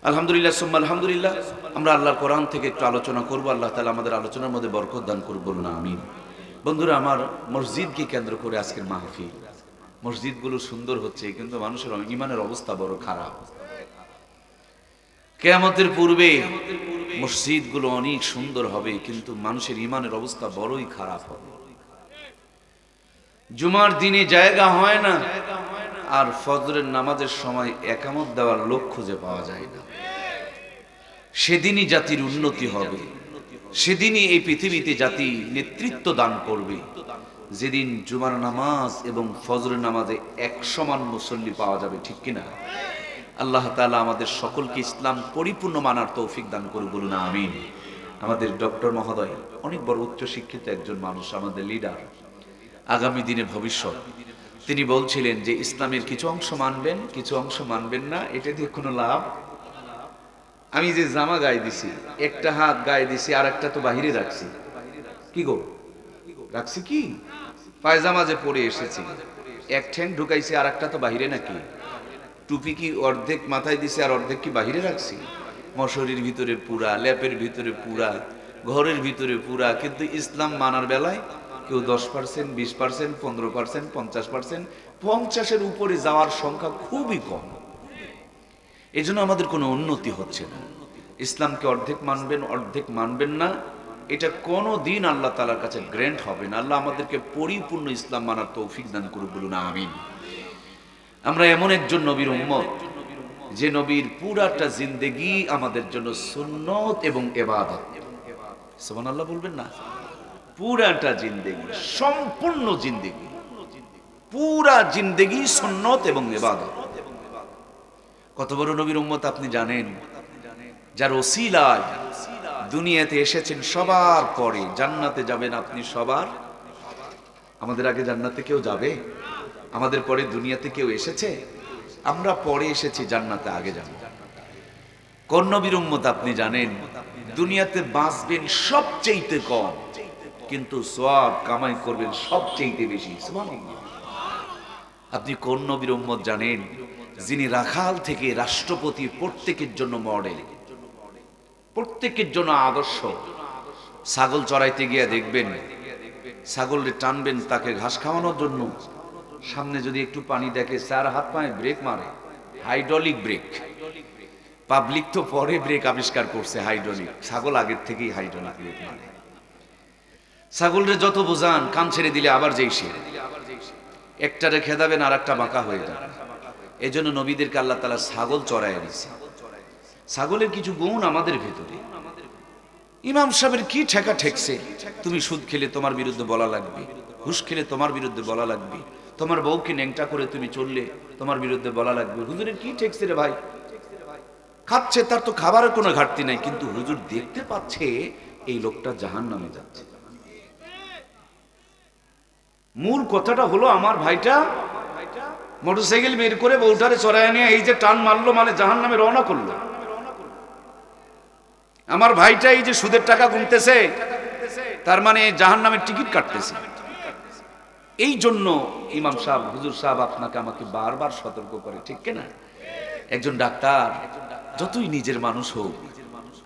আলহামদুলিল্লাহ সুম্মা আলহামদুলিল্লাহ। আমরা আল্লাহর কোরআন থেকে একটু আলোচনা করব। আল্লাহ তাআলা আমাদের আলোচনার মধ্যে বরকত দান করুন, বলুন আমিন। বন্ধুরা, আমার মসজিদকে কেন্দ্র করে আজকের মাহফিল। মসজিদগুলো সুন্দর হচ্ছে, কিন্তু মানুষের ঈমানের অবস্থা বড় খারাপ। কিয়ামতের পূর্বে মসজিদগুলো অনেক সুন্দর হবে, কিন্তু মানুষের ঈমানের অবস্থা বড়ই খারাপ হবে। জুমার দিনে জায়গা হয় না, আর ফজরের নামাজের সময় একামত দেওয়ার লোক খুঁজে পাওয়া যায় না। সেদিনই জাতির উন্নতি হবে, সেদিনই এই পৃথিবীতে জাতি নেতৃত্ব দান করবে, যেদিন জুমার নামাজ এবং ফজরের নামাজে এক সমান মুসল্লি পাওয়া যাবে, ঠিক কিনা? আল্লাহ তাআলা আমাদের সকলকে ইসলাম পরিপূর্ণ মানার তৌফিক দান করুন, বলুন আমিন। আমাদের ডক্টর মহোদয় অনেক বড় উচ্চশিক্ষিত একজন মানুষ, আমাদের লিডার, আগামী দিনে ভবিষ্যৎ। তিনি বলছিলেন যে ইসলামের কিছু অংশ মানবেন, কিছু অংশ মানবেন না, এটা দিয়ে কোনো লাভ। আমি যে জামা গায়ে দিছি, একটা হাত গায়ে দিছি, আর একটা তো বাহিরে রাখছি। কি গো রাখছি? কি পায়জামা যে পরে এসেছি, এক ঠ্যাং ঢুকাইছি, আর একটা তো বাহিরে নাকি? টুপি কি অর্ধেক মাথায় দিছি আর অর্ধেক কি বাহিরে রাখছি? মশারির ভিতরে পুরা, ল্যাপের ভিতরে পুরা, ঘরের ভিতরে পুরা, কিন্তু ইসলাম মানার বেলায় কেউ 10%, 20%, 15%, 50%, 50-এর উপরে যাওয়ার সংখ্যা খুবই কম। এই জন্য আমাদের কোনো উন্নতি হচ্ছে না। ইসলামকে অর্ধেক মানবেন, অর্ধেক মানবেন না, এটা কোনো দিন আল্লাহ তাআলার কাছে গ্র্যান্ট হবে না। আল্লাহ আমাদেরকে পরিপূর্ণ ইসলাম মানার তৌফিক দান করুন, বলুন আমিন। আমরা এমন একজন নবীর উম্মত, যে নবীর পুরাটা জিন্দেগি আমাদের জন্য সুন্নত এবং ইবাদত। সুবহানাল্লাহ বলবেন না? পুরাটা জিন্দেগি, সম্পূর্ণ জিন্দেগি, পুরা জিন্দেগি সুন্নত এবং ইবাদত। কত বড় নবীর উম্মত আপনি জানেন? যার ওসিলায় দুনিয়াতে এসেছেন সবার পরে, জান্নাতে যাবেন আপনি সবার। আমাদের আগে জান্নাতে কেউ যাবে? আমাদের পরে দুনিয়াতে কেউ এসেছে? আমরা পরে এসেছি, জান্নাতে আগে যাব। কোন নবীর উম্মত আপনি জানেন? দুনিয়াতে বাঁচবেন সবচেয়ে কম, কিন্তু সওয়াব কামাই করবেন সবচেয়ে বেশি। সুবহানাল্লাহ। আপনি কোন নবীর উম্মত জানেন? যিনি রাখাল থেকে রাষ্ট্রপতি, প্রত্যেকের জন্য মডেল, প্রত্যেকের জন্য আদর্শ। ছাগল চড়াইতে গিয়ে দেখবেন, ছাগলকে টানবেন তাকে ঘাস খাওয়ানোর জন্য, সামনে যদি একটু পানি দেখে, 4 হাত পায়ে ব্রেক মারে, হাইড্রোলিক ব্রেক। পাবলিক তো পরে ব্রেক আবিষ্কার করছে হাইড্রোলিক, ছাগল আগের থেকেই হাইড্রোলিক ব্রেক মারে। ছাগলরে যত বোঝান, কান ছেড়ে দিলে আবার যেই সে, একটারে খেদাবেন আর একটা বাঁকা হয়ে যাবে। এই জন্য নবীদেরকে আল্লাহ তাআলা ছাগল চড়াইয়া দিয়েছে। ছাগলের কিছু গুণ আমাদের ভেতরে। ইমাম সাহেবের কি ঠেকা ঠেকছে? তুমি সুদ খেলে তোমার বিরুদ্ধে বলা লাগবে, ঘুষ খেলে তোমার বিরুদ্ধে বলা লাগবে, তোমার বউকে ন্যাংটা করে তুমি চললে তোমার বিরুদ্ধে বলা লাগবে। হুজুরের কি ঠেকছে রে ভাই? খাচ্ছে, তার তো খাবারের কোনো ঘাটতি নাই, কিন্তু হুজুর দেখতে পাচ্ছে এই লোকটা জাহান্নামে যাচ্ছে। মূল কথাটা হলো, আমার ভাইটা মোটরসাইকেল বের করে বউটারে চড়াইয়া নিয়ে এই যে টান মারলো, মানে জাহান্নামে রওনা করলো। আমার ভাইটা এই যে সুদের টাকা গুনতেছে, তার মানে জাহান্নামের টিকিট কাটতেছে। এই জন্য ইমাম সাহেব, হুজুর সাহেব আপনাকে আমাকে বারবার সতর্ক করে, ঠিক কিনা? একজন ডাক্তার যতই নিজের মানুষ হোক,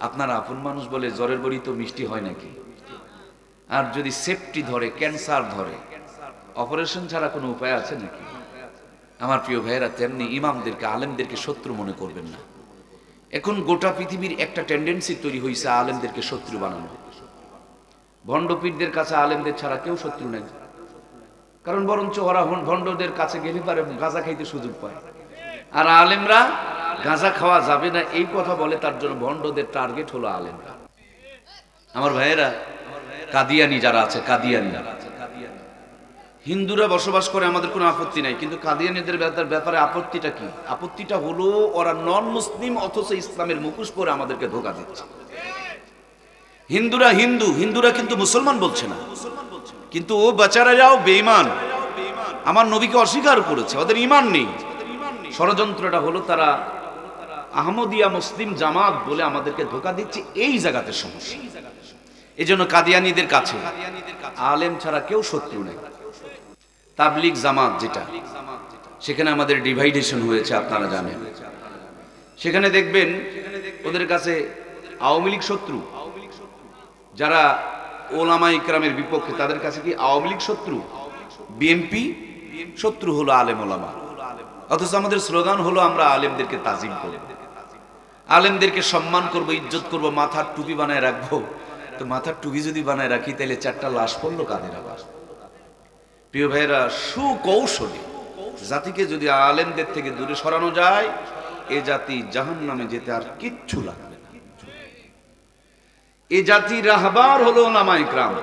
আপনার আপন মানুষ বলে জ্বরের বড়ি তো মিষ্টি হয় নাকি? আর যদি সেফটি ধরে, ক্যান্সার ধরে, অপারেশন ছাড়া কোনো উপায় আছে নাকি? আমার প্রিয় ভাইয়েরা, তেমনি ইমামদেরকে, আলেমদেরকে শত্রু মনে করবেন না। এখন গোটা পৃথিবীর একটা টেন্ডেন্সি তৈরি হয়েছে আলেমদেরকে শত্রু বানানো। ভণ্ডপীরদের কাছে আলেমদের ছাড়া কেউ শত্রু নেই, কারণ বরঞ্চ ওরা ভণ্ডদের কাছে গেলে পারে গাঁজা খাইতে সুযোগ পায়। আর আলেমরা গাঁজা খাওয়া যাবে না এই কথা বলে, তার জন্য ভণ্ডদের টার্গেট হলো আলেমরা। আমার ভাইয়েরা, কাদিয়ানি যারা আছে, কাদিয়ানি হিন্দুরা বসবাস করে, আমাদের কোনো আপত্তি নাই, কিন্তু কাদিয়ানীদের ব্যাপারে আপত্তিটা কি? আপত্তিটা হলো ওরা নন মুসলিম, অথচ ইসলামের মুখোশ পরে আমাদেরকে ধোঁকা দিচ্ছে। হিন্দুরা হিন্দুরা কিন্তু মুসলমান বলছে না, কিন্তু ও বেচারাও বেঈমান, আমার নবীকে অস্বীকার করেছে, ওদের ঈমান নেই। ষড়যন্ত্রটা হলো তারা আহমদিয়া মুসলিম জামাত বলে আমাদেরকে ধোঁকা দিচ্ছে, এই জায়গাতে সমস্যা। এই জন্য কাদিয়ানীদের কাছে আলেম ছাড়া কেউ শত্রু নেই। তাবলিগ জামাত যেটা, সেখানে আমাদের ডিভাইডেশন হয়েছে, আপনারা জানেন। সেখানে দেখবেন ওদের কাছে আওয়ামী লীগ শত্রু, যারা ওলামা ইকরামের বিপক্ষে তাদের কাছে কি আওয়ামী লীগ শত্রু, বিএনপি শত্রু হলো আলেম ওলামা। অথচ আমাদের স্লোগান হলো আমরা আলেমদেরকে তাজিম করব, আলেমদেরকে সম্মান করব, ইজ্জত করব, মাথার টুপি বানায় রাখবো। তো মাথার টুপি যদি বানায় রাখি তাহলে চারটা লাশ পড়লো কাদের আবার? প্রিয় ভাইরা, সুকৌশলী জাতিকে যদি আলেমদের থেকে দূরে সরানো যায়, এ জাতি জাহান্নামে যেতে আর কিচ্ছু লাগবে না। এ জাতির রাহবার হলো উলামা ইকরাম।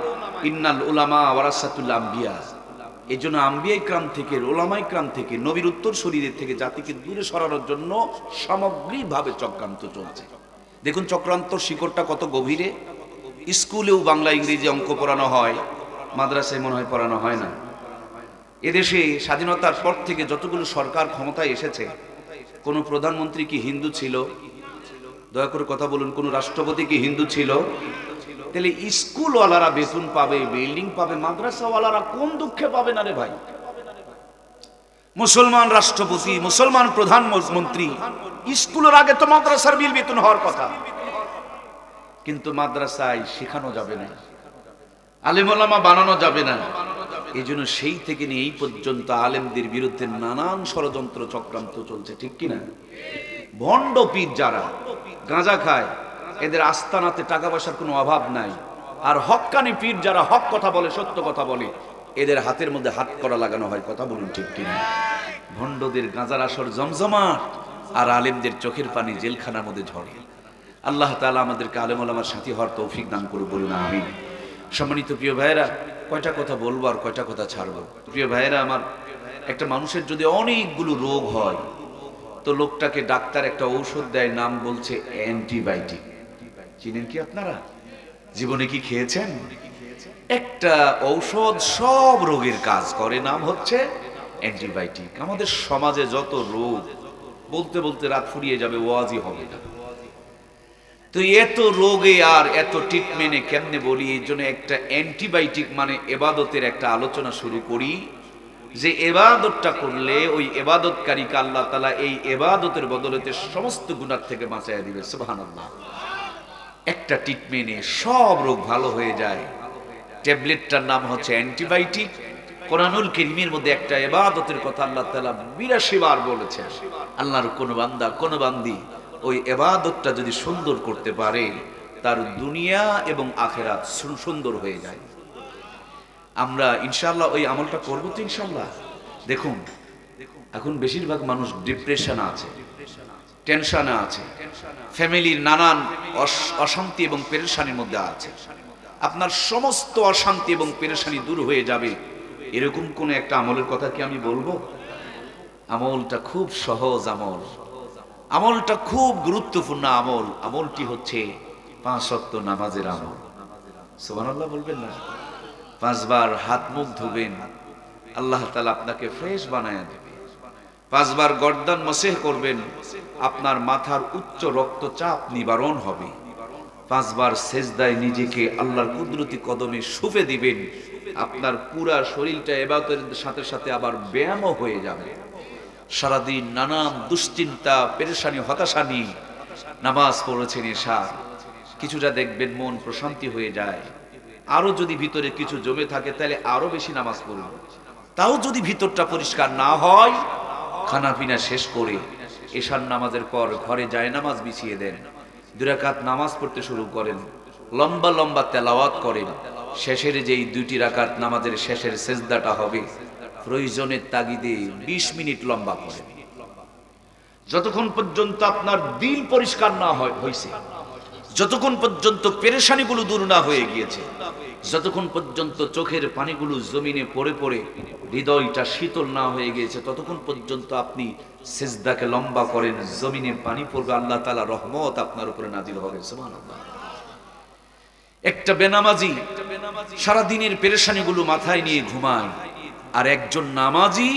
ইন্নাল উলামা ওয়ারাসাতুল আম্বিয়া। এই জন্য আম্বিয়া ইকরাম থেকে, উলামা ইকরাম থেকে, নবীর উত্তর শরীরের থেকে জাতিকে দূরে সরানোর জন্য সামগ্রিকভাবে চক্রান্ত চলছে। দেখুন চক্রান্তর শিকড়টা কত গভীরে। স্কুলেও বাংলা ইংরেজি অঙ্ক পড়ানো হয়, মাদ্রাসায় মনে হয় পড়ানো হয় না। এদেশে স্বাধীনতার পর থেকে যতগুলো সরকার ক্ষমতায় এসেছে, কোন প্রধানমন্ত্রী কি হিন্দু ছিল? দয়া করে কথা বলুন, কোন রাষ্ট্রপতি কি হিন্দু ছিল? তাহলে স্কুলওয়ালারা বেতন পাবে, বিল্ডিং পাবে, মাদ্রাসাওয়ালারা কোন দুঃখে পাবে না রে ভাই? মুসলমান রাষ্ট্রপতি, মুসলমান প্রধানমন্ত্রী, স্কুলের আগে তো মাদ্রাসার বিল বেতন হওয়ার কথা, কিন্তু মাদ্রাসায় শেখানো যাবে না, আলেম ওলামা বানানো যাবে না। এই জন্য সেই থেকে নিয়ে এই পর্যন্ত আলেমদের বিরুদ্ধে নানান ষড়যন্ত্র চক্রান্ত চলছে, ঠিক কিনা? ভণ্ড পীর যারা গাঁজা খায়, এদের আস্তানাতে টাকা পয়সার কোনো অভাব নাই। আর হক্কানি পীর যারা হক কথা বলে, সত্য কথা বলে, এদের হাতের মধ্যে হাত করা লাগানো হয়। কথা বলুন ঠিক কিনা? ভণ্ডদের গাঁজার আসর জমজমাট, আর আলেমদের চোখের পানি জেলখানার মধ্যে ঝরে। আল্লাহ তাআলা আমাদেরকে আলেম ওলামার সাথী হওয়ার তৌফিক দান করে, বলুন আমিন। সম্মানিত প্রিয় ভাইয়েরা, কয়টা কথা বলবো আর কয়টা কথা ছাড়বো? প্রিয় ভাইয়েরা আমার, একটা মানুষের যদি অনেকগুলো রোগ হয়, তো লোকটাকে ডাক্তার একটা ঔষধ দেয়, নাম বলছে অ্যান্টিবায়োটিক। চিনেন কি আপনারা? জীবনে কি খেয়েছেন? একটা ঔষধ সব রোগের কাজ করে, নাম হচ্ছে অ্যান্টিবায়োটিক। আমাদের সমাজে যত রোগ, বলতে বলতে রাত ফুরিয়ে যাবে, ওয়াজই হবে না। তো এত রোগে আর এত ট্রিটমেন্টে কেমনে বলি? এই জন্য একটা অ্যান্টিবায়োটিক মানে এবাদতের একটা আলোচনা শুরু করি, যে এবাদতটা করলে ওই এবাদতকারীকে আল্লাহ তাআলা এই এবাদতের বদলতে সমস্ত গুনাহ থেকে বাঁচাইয়া দিবে। সুবহানাল্লাহ। একটা ট্রিটমেন্টে সব রোগ ভালো হয়ে যায়। ট্যাবলেটটার নাম হচ্ছে অ্যান্টিবায়োটিক। কোরআনুল কারীমের মধ্যে একটা এবাদতের কথা আল্লাহ তাআলা ৮২ বার বলেছেন। আল্লাহর কোন বান্দা, কোন বান্দি ওই এবাদতটা যদি সুন্দর করতে পারে, তার দুনিয়া এবং আখিরাত সুন্দর হয়ে যায়। আমরা ইনশাআল্লাহ ওই আমলটা করবো তো ইনশাআল্লাহ। দেখুন এখন বেশিরভাগ মানুষ ডিপ্রেশনে আছে, টেনশনে আছে, ফ্যামিলির নানান অশান্তি এবং পেরেশানির মধ্যে আছে। আপনার সমস্ত অশান্তি এবং পেরেশানি দূর হয়ে যাবে এরকম কোন একটা আমলের কথা কি আমি বলবো? আমলটা খুব সহজ আমল, আমলটা খুব গুরুত্বপূর্ণ আমল। আমলটি হচ্ছে 5 ওয়াক্ত নামাজের আমল। সুবহানাল্লাহ বলবেন না? 5 বার হাত মুখ ধুবেন, আল্লাহ তাআলা আপনাকে ফ্রেশ বানায়া দেবে। 5 বার গর্দান মাসহ করবেন, আপনার মাথার উচ্চ রক্তচাপ নিবারণ হবে। 5 বার সেজদায় নিজেকে আল্লাহর কুদরতি কদমে শুফে দিবেন, আপনার পুরা শরীরটা ইবাদতের সাথে সাথে আবার ব্যায়ামও হয়ে যাবে। সারাদিন নানান দুশ্চিন্তা, পেরেশানি, হতাশা নিয়ে নামাজ পড়েছেন এশা, কিছুটা দেখবেন মন প্রশান্তি হয়ে যায়। আরো যদি ভিতরে কিছু জমে থাকে তাহলে আরো বেশি নামাজ পড়ুন। তাও যদি ভিতরটা পরিষ্কার না হয়, খানা পিনা শেষ করে এশার নামাজের পর ঘরে যায় নামাজ বিছিয়ে দেন, 2 রাকাত নামাজ পড়তে শুরু করেন, লম্বা লম্বা তেলাওয়াত করেন। শেষের যেই 2টি রাকাত নামাজের শেষের সেজদাটা হবে, প্রয়োজনের তাগিদে 20 মিনিট লম্বা করেন। যতক্ষণ পর্যন্ত আপনার দিল পরিষ্কার না হয়েছে, যতক্ষণ পর্যন্ত পেরেশানিগুলো দূর না হয়ে গিয়েছে, যতক্ষণ পর্যন্ত চোখের পানিগুলো জমিনে পড়ে পড়ে হৃদয়টা শীতল না হয়ে গিয়েছে, ততক্ষণ পর্যন্ত আপনি সিজদাকে লম্বা করেন। জমিনে পানি পড়বে, আল্লাহ তাআলা রহমত আপনার উপরে নাজিল হবে। সুবহানাল্লাহ। একটা বেনামাজি সারা দিনের পেরেশানিগুলো মাথায় নিয়ে ঘুমায়, আর একজন নামাজি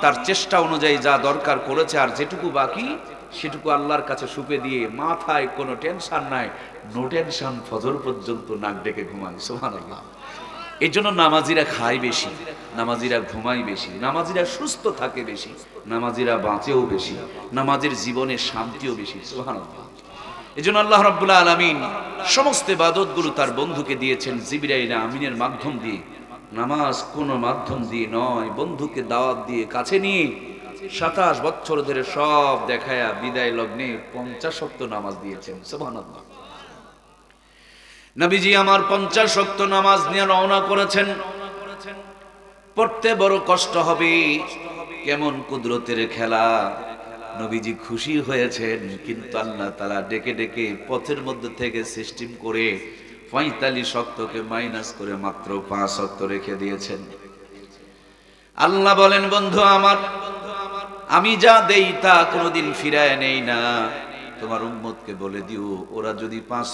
তার চেষ্টা অনুযায়ী যা দরকার করেছে, আর যেটুকু বাকি সেটুকু আল্লাহর কাছে শুপে দিয়ে মাথায় কোনো টেনশন নাই, নো টেনশন, ফজর পর্যন্ত নাক ডেকে ঘুমায়। সুবহানাল্লাহ। এই জন্য নামাজিরা খায় বেশি, নামাজিরা ঘুমায় বেশি, নামাজিরা সুস্থ থাকে বেশি, নামাজিরা বাঁচেও বেশি, নামাজের জীবনে শান্তিও বেশি। সুবহানাল্লাহ। এই জন্য আল্লাহ রাব্বুল আলামিন সমস্ত ইবাদতগুলো তার বন্ধুকে দিয়েছেন জিবরাইল আমিনের মাধ্যম দিয়ে। নামাজ কোনো মাধ্যম দিয়ে নয়, বন্ধুকে দাওয়াত দিয়ে কাছে নিয়ে 27 বছর ধরে সব দেখায়া বিদায় লগ্নে 50 ওয়াক্ত নামাজ দিয়েছেন। সুবহানাল্লাহ। নবীজি আমার 50 ওয়াক্ত নামাজ নিয়ে রওনা করেছেন। পড়তে বড় কষ্ট হবে, কেমন কুদরতের খেলা। নবীজি খুশি হয়েছেন, কিন্তু আল্লাহ তাআলা ডেকে ডেকে পথের মধ্যে থেকে সিস্টেম করে 45 ওয়াক্তকে মাইনাস করে মাত্র 5 ওয়াক্ত রেখে দিয়েছেন। আল্লাহ বলেন, বন্ধু আমার, আমি যা দেই তা কোনোদিন ফিরায় নেই না। তোমার উম্মতকে বলে দিও, ওরা যদি 5